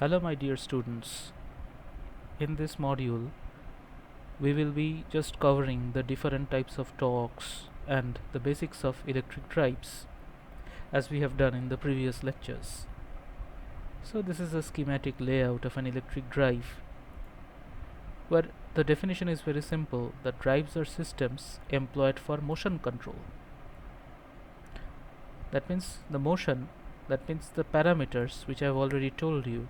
Hello my dear students. In this module we will be just covering the different types of torques and the basics of electric drives as we have done in the previous lectures. So this is a schematic layout of an electric drive where the definition is very simple, that drives are systems employed for motion control. That means the motion, that means the parameters which I have already told you,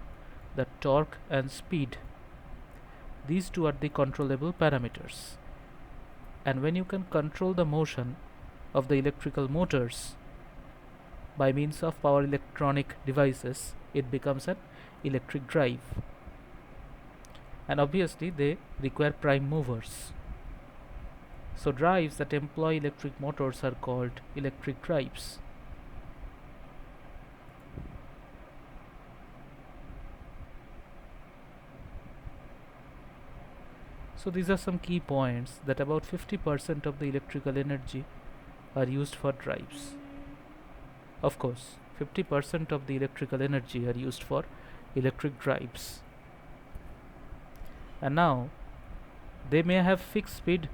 the torque and speed. These two are the controllable parameters. And when you can control the motion of the electrical motors by means of power electronic devices, it becomes an electric drive. And obviously they require prime movers. So drives that employ electric motors are called electric drives. So these are some key points, that about 50% of the electrical energy are used for drives. Of course, 50% of the electrical energy are used for electric drives. And now they may have fixed speed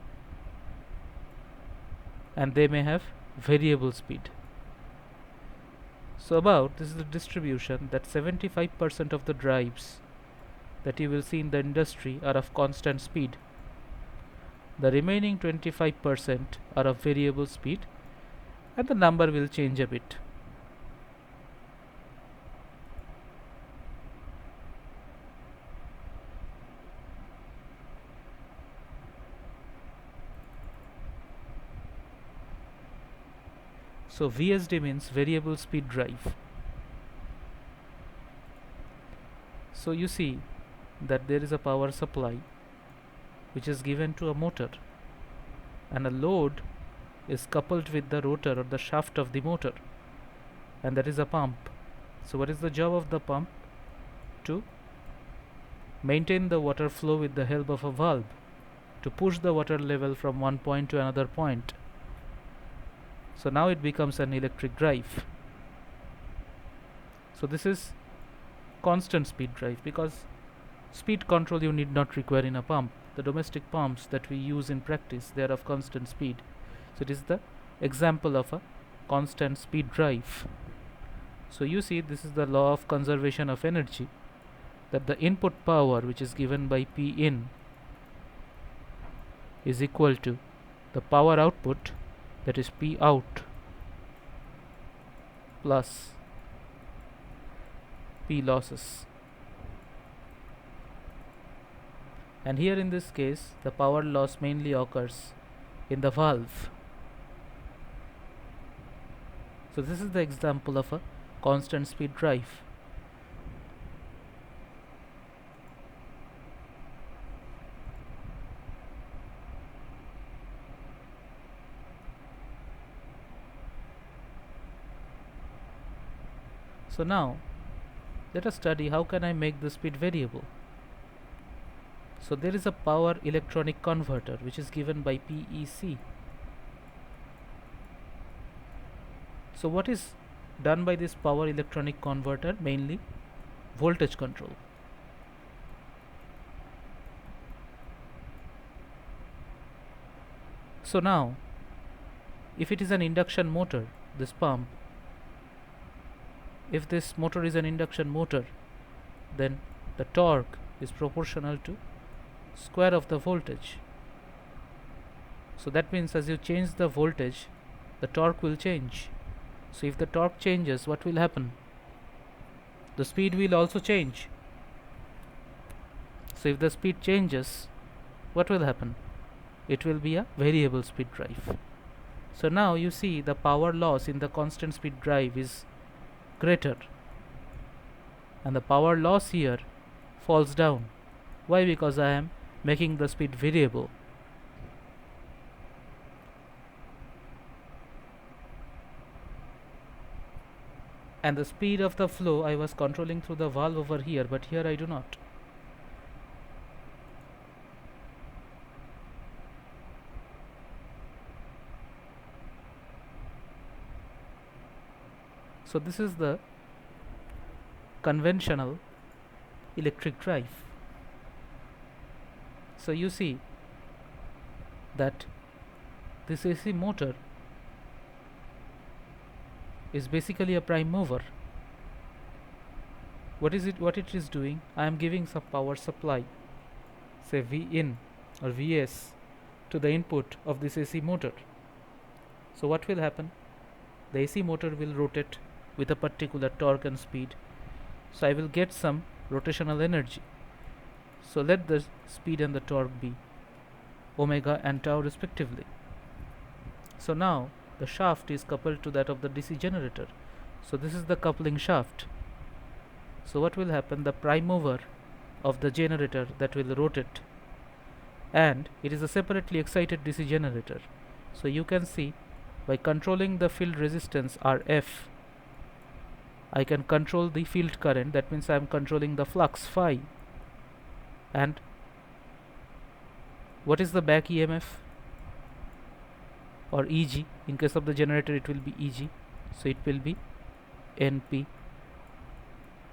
and they may have variable speed. So about this is the distribution, that 75% of the drives that you will see in the industry are of constant speed. The remaining 25% are of variable speed, and the number will change a bit. So VSD means variable speed drive. So you see that there is a power supply which is given to a motor, and a load is coupled with the rotor or the shaft of the motor, and that is a pump. So what is the job of the pump? To maintain the water flow with the help of a valve, to push the water level from one point to another point. So now it becomes an electric drive. So this is constant speed drive, because speed control you need not require in a pump. The domestic pumps that we use in practice, they are of constant speed. So it is the example of a constant speed drive. So you see, this is the law of conservation of energy, that the input power which is given by P in is equal to the power output, that is P out, plus P losses. And here in this case the power loss mainly occurs in the valve. So this is the example of a constant speed drive. So now let us study how can I make the speed variable. So there is a power electronic converter which is given by PEC. So what is done by this power electronic converter? Mainly voltage control. So now if it is an induction motor, this pump, if this motor is an induction motor, then the torque is proportional to square of the voltage. So that means as you change the voltage, the torque will change. So if the torque changes, what will happen? The speed will also change. So if the speed changes, what will happen? It will be a variable speed drive. So now you see the power loss in the constant speed drive is greater, and the power loss here falls down. Why? Because I am making the speed variable. And the speed of the flow I was controlling through the valve over here, but here I do not. So this is the conventional electric drive. So you see that this AC motor is basically a prime mover. What it is doing? I am giving some power supply, say V in or Vs, to the input of this AC motor. So what will happen? The AC motor will rotate with a particular torque and speed. So I will get some rotational energy. So let the speed and the torque be omega and tau respectively. So now the shaft is coupled to that of the DC generator. So this is the coupling shaft. So what will happen? The prime mover of the generator that will rotate, and it is a separately excited DC generator. So you can see, by controlling the field resistance RF, I can control the field current. That means I am controlling the flux phi. And what is the back EMF or EG? In case of the generator it will be EG. So it will be NP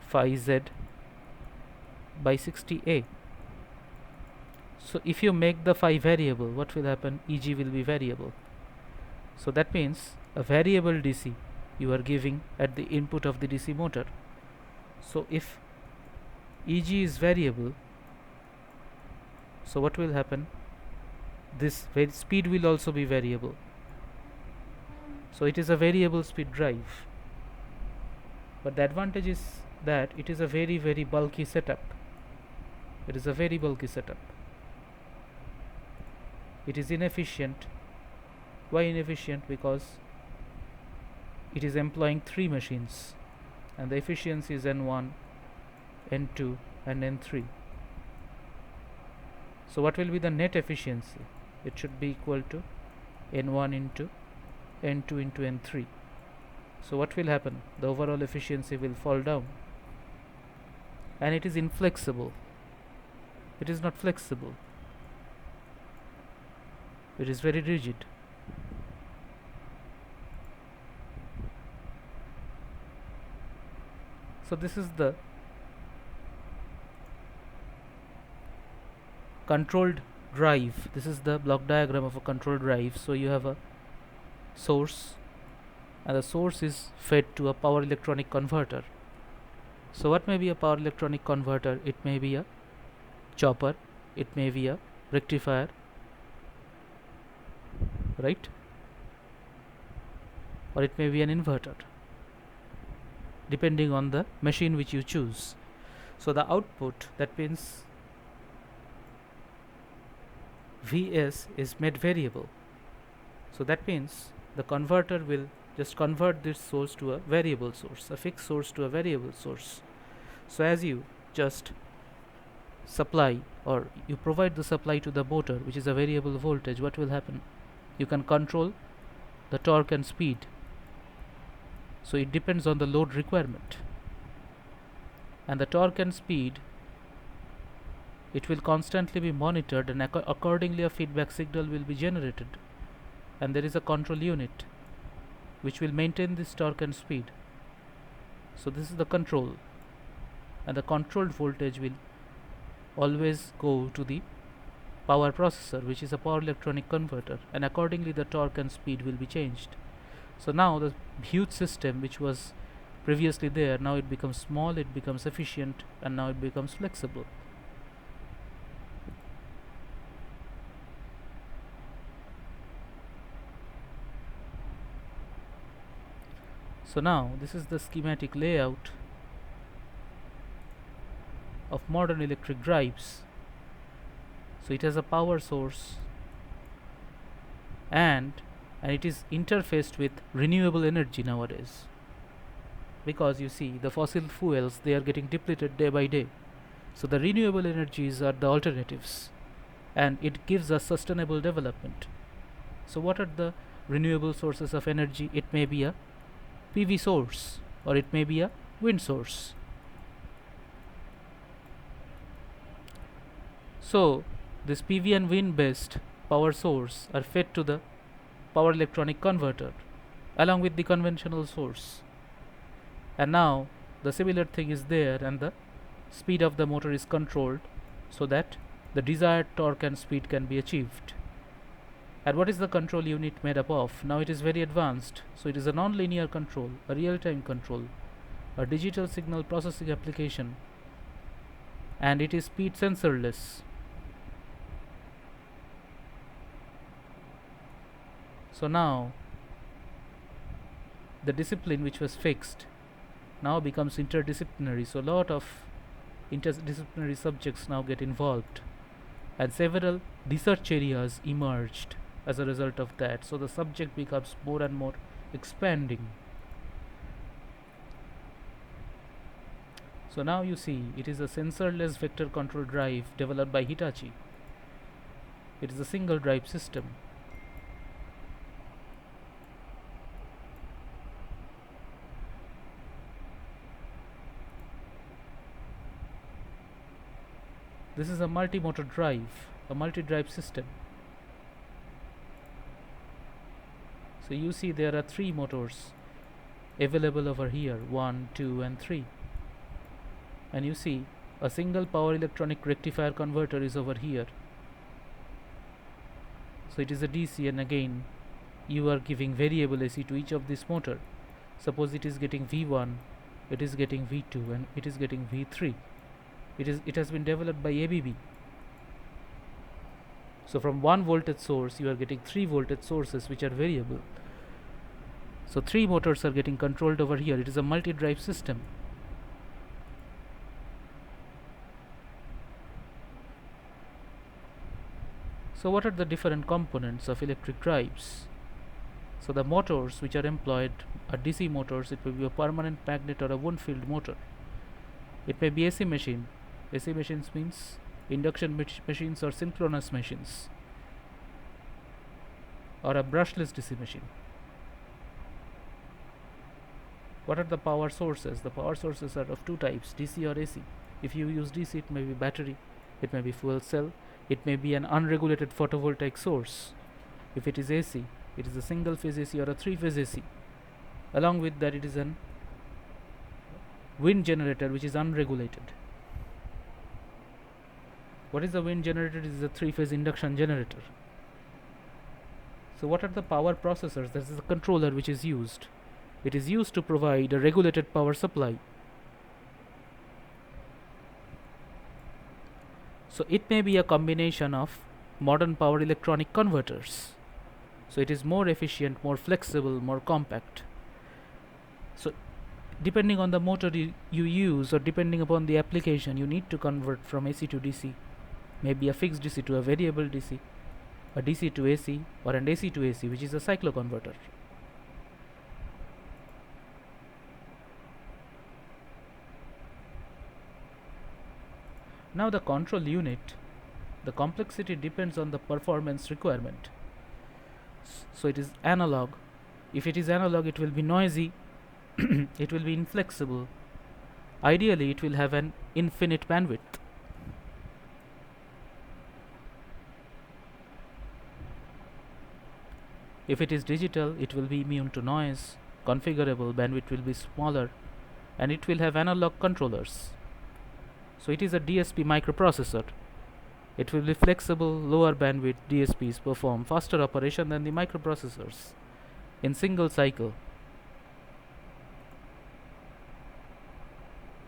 phi Z by 60A. So if you make the phi variable, what will happen? EG will be variable. So that means a variable DC you are giving at the input of the DC motor. So if EG is variable, so what will happen? This speed will also be variable. So it is a variable speed drive. But the advantage is that it is a very bulky setup. It is a very bulky setup. It is inefficient. Why inefficient? Because it is employing 3 machines, and the efficiency is N1, N2 and N3. So what will be the net efficiency? It should be equal to N1 into N2 into N3. So what will happen? The overall efficiency will fall down. And it is inflexible. It is not flexible. It is very rigid. So this is the controlled drive. This is the block diagram of a controlled drive. So you have a source, and the source is fed to a power electronic converter. So what may be a power electronic converter? It may be a chopper, it may be a rectifier, right? Or it may be an inverter, depending on the machine which you choose. So the output, that means Vs, is made variable. So that means the converter will just convert this source to a variable source, a fixed source to a variable source. So as you just supply, or you provide the supply to the motor, which is a variable voltage, what will happen? You can control the torque and speed. So it depends on the load requirement. And the torque and speed, it will constantly be monitored, and accordingly a feedback signal will be generated. And there is a control unit which will maintain this torque and speed. So this is the control, and the controlled voltage will always go to the power processor, which is a power electronic converter, and accordingly the torque and speed will be changed. So now the huge system which was previously there, now it becomes small, it becomes efficient, and now it becomes flexible. So now this is the schematic layout of modern electric drives. So it has a power source, and it is interfaced with renewable energy nowadays, because you see the fossil fuels, they are getting depleted day by day. So the renewable energies are the alternatives, and it gives us sustainable development. So what are the renewable sources of energy? It may be a PV source, or it may be a wind source. So this PV and wind based power source are fed to the power electronic converter along with the conventional source. And now the similar thing is there, and the speed of the motor is controlled so that the desired torque and speed can be achieved. And what is the control unit made up of? Now it is very advanced. So it is a non-linear control, a real-time control, a digital signal processing application, and it is speed sensorless. So now the discipline which was fixed now becomes interdisciplinary. So a lot of interdisciplinary subjects now get involved, and several research areas emerged as a result of that. So the subject becomes more and more expanding. So now you see it is a sensorless vector control drive developed by Hitachi. It is a single drive system. This is a multi-motor drive, a multi-drive system. So you see there are 3 motors available over here, 1, 2 and 3. And you see a single power electronic rectifier converter is over here. So it is a DC, and again you are giving variable AC to each of this motor. Suppose it is getting V1, it is getting V2 and it is getting V3. It has been developed by ABB. So from one voltage source you are getting 3 voltage sources which are variable. So 3 motors are getting controlled over here. It is a multi-drive system. So what are the different components of electric drives? So the motors which are employed are DC motors. It may be a permanent magnet or a wound field motor. It may be AC machine. AC machines means induction machines or synchronous machines, or a brushless DC machine. What are the power sources? The power sources are of 2 types, DC or AC. If you use DC, it may be battery, it may be fuel cell, it may be an unregulated photovoltaic source. If it is AC, it is a single phase AC or a 3-phase AC. Along with that, it is an wind generator which is unregulated. What is a wind generator? It is a 3-phase induction generator. So what are the power processors? This is a controller which is used. It is used to provide a regulated power supply. So it may be a combination of modern power electronic converters. So it is more efficient, more flexible, more compact. So depending on the motor you use, or depending upon the application, you need to convert from AC to DC. Maybe a fixed DC to a variable DC, a DC to AC, or an AC to AC, which is a cycloconverter. Now the control unit, the complexity depends on the performance requirement. So it is analog. If it is analog, it will be noisy, it will be inflexible. Ideally, it will have an infinite bandwidth. If it is digital, it will be immune to noise, configurable, bandwidth will be smaller, and it will have analog controllers. So it is a DSP microprocessor. It will be flexible, lower bandwidth DSPs perform faster operation than the microprocessors in single cycle.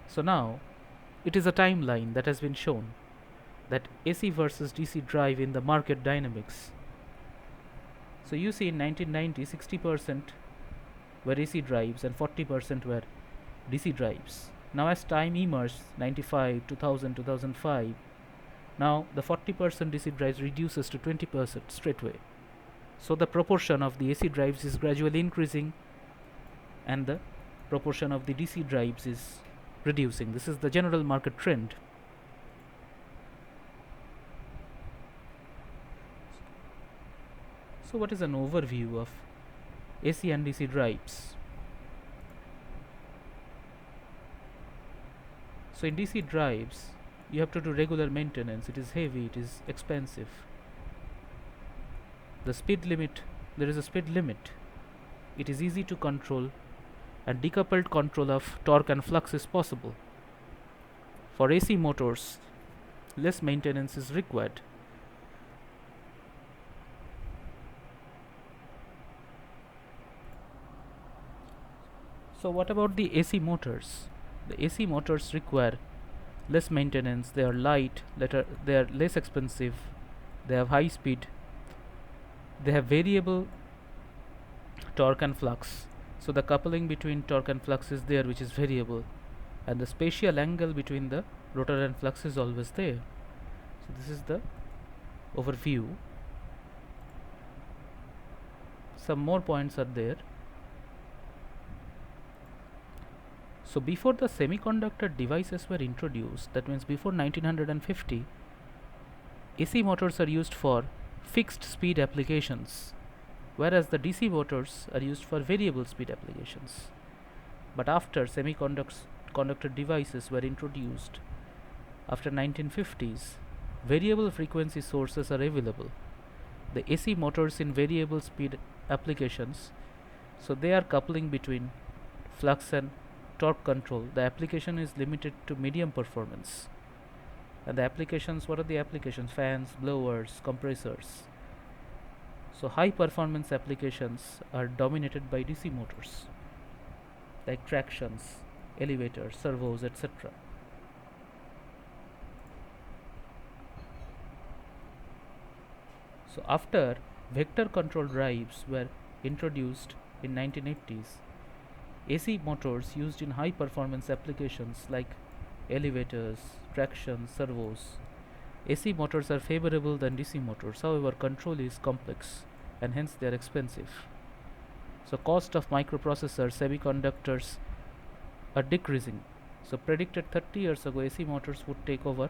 So now it is a timeline that has been shown, that AC versus DC drive in the market dynamics. So you see in 1990, 60% were AC drives and 40% were DC drives. Now as time emerged, 95, 2000, 2005, now the 40% DC drives reduces to 20% straightway. So the proportion of the AC drives is gradually increasing and the proportion of the DC drives is reducing. This is the general market trend. So what is an overview of AC and DC drives? So in DC drives, you have to do regular maintenance. It is heavy, it is expensive. The speed limit, there is a speed limit. It is easy to control, and decoupled control of torque and flux is possible. For AC motors, less maintenance is required. So what about the AC motors? The AC motors require less maintenance, they are light, they are less expensive, they have high speed, they have variable torque and flux. So the coupling between torque and flux is there, which is variable, and the spatial angle between the rotor and flux is always there. So this is the overview. Some more points are there. So before the semiconductor devices were introduced, that means before 1950, AC motors are used for fixed speed applications, whereas the DC motors are used for variable speed applications. But after semiconductor devices were introduced, after 1950s, variable frequency sources are available. The AC motors in variable speed applications, so they are coupling between flux and torque control. The application is limited to medium performance. And the applications, what are the applications? Fans, blowers, compressors. So high performance applications are dominated by DC motors, like tractions, elevators, servos, etc. So after vector control drives were introduced in 1980s, AC motors used in high performance applications like elevators, traction, servos. AC motors are favorable than DC motors, however control is complex and hence they are expensive. So cost of microprocessors, semiconductors are decreasing. So predicted 30 years ago AC motors would take over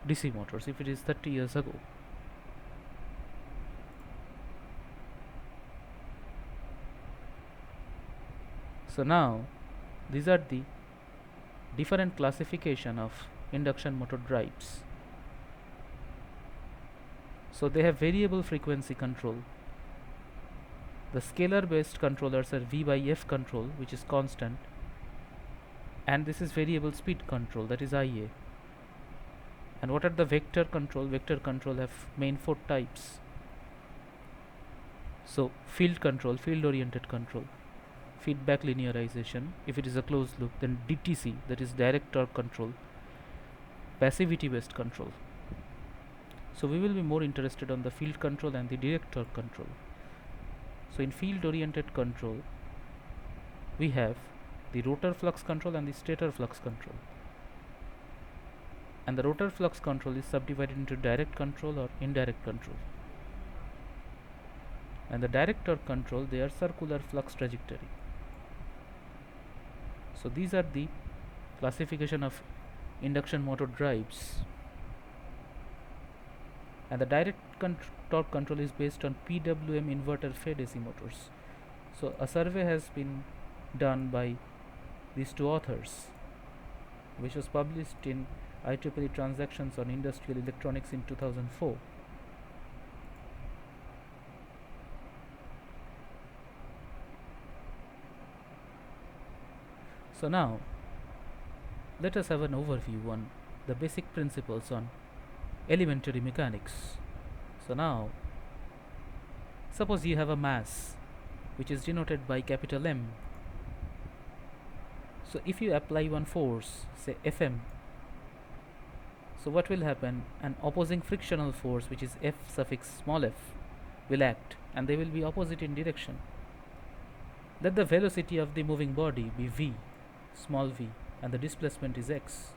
DC motors if it is 30 years ago. So now these are the different classification of induction motor drives. So they have variable frequency control. The scalar based controllers are V by F control, which is constant, and this is variable speed control, that is IA. And what are the vector control? Vector control have main 4 types. So field control, field oriented control, feedback linearization, if it is a closed loop, then DTC, that is direct torque control, passivity based control. So we will be more interested on the field control and the direct torque control. So in field oriented control, we have the rotor flux control and the stator flux control. And the rotor flux control is subdivided into direct control or indirect control. And the direct torque control, they are circular flux trajectory. So these are the classification of induction motor drives. And the direct torque control is based on PWM inverter fed AC motors. So a survey has been done by these 2 authors, which was published in IEEE Transactions on Industrial Electronics in 2004. So now let us have an overview on the basic principles on elementary mechanics. So now suppose you have a mass which is denoted by capital M. So if you apply one force, say Fm, so what will happen? An opposing frictional force, which is F suffix small f, will act, and they will be opposite in direction. Let the velocity of the moving body be v, small v, and the displacement is x.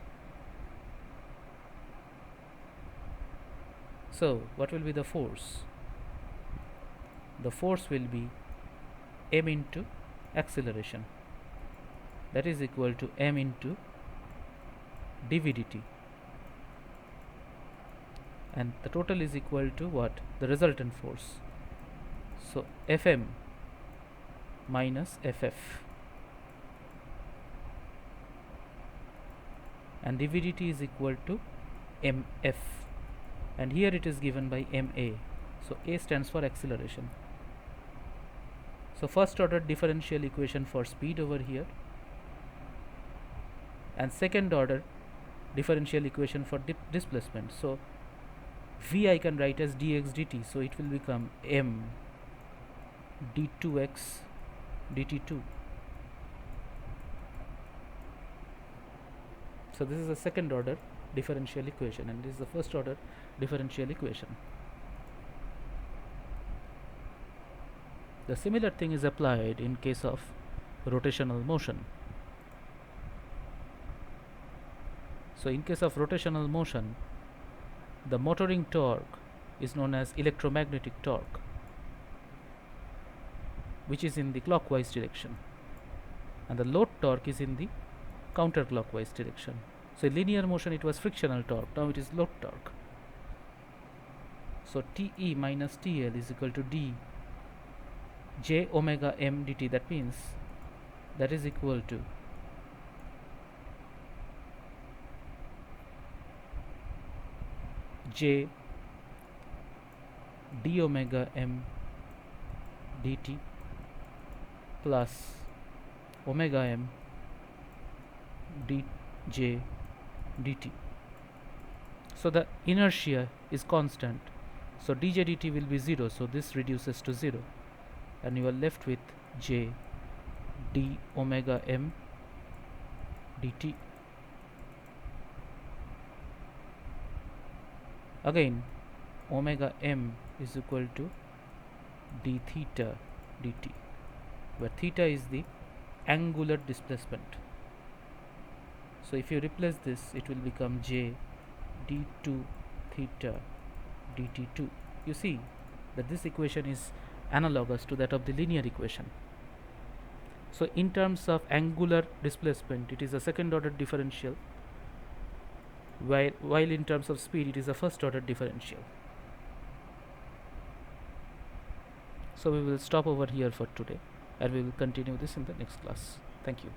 So what will be the force? The force will be m into acceleration, that is equal to m into dv dt, and the total is equal to what? The resultant force. So Fm minus Ff, and dv dt is equal to mf, and here it is given by ma. So a stands for acceleration. So first order differential equation for speed over here, and second order differential equation for displacement. So v I can write as dx dt, so it will become m d2x dt2. So this is the second order differential equation, and this is the first order differential equation. The similar thing is applied in case of rotational motion. So in case of rotational motion, the motoring torque is known as electromagnetic torque, which is in the clockwise direction, and the load torque is in the counterclockwise direction. So in linear motion it was frictional torque, now it is load torque. So Te minus TL is equal to d j omega m dt. That means that is equal to j d omega m dt plus omega m dj dt. So the inertia is constant, so dj dt will be 0, so this reduces to 0, and you are left with j d omega m dt. Again, omega m is equal to d theta dt, where theta is the angular displacement. So if you replace this, it will become j d2 theta dt2. You see that this equation is analogous to that of the linear equation. So in terms of angular displacement, it is a second order differential, while in terms of speed it is a first order differential. So we will stop over here for today, and we will continue this in the next class. Thank you.